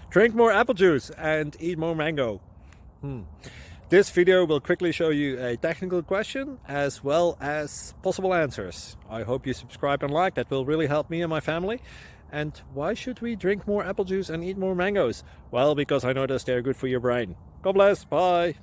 Drink more apple juice and eat more mango. This video will quickly show you a technical question as well as possible answers. I hope you subscribe and like, that will really help me and my family. And why should we drink more apple juice and eat more mangoes? Well, because I noticed they're good for your brain. God bless, bye!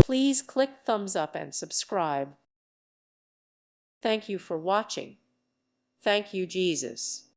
Please click thumbs up and subscribe. Thank you for watching. Thank you, Jesus.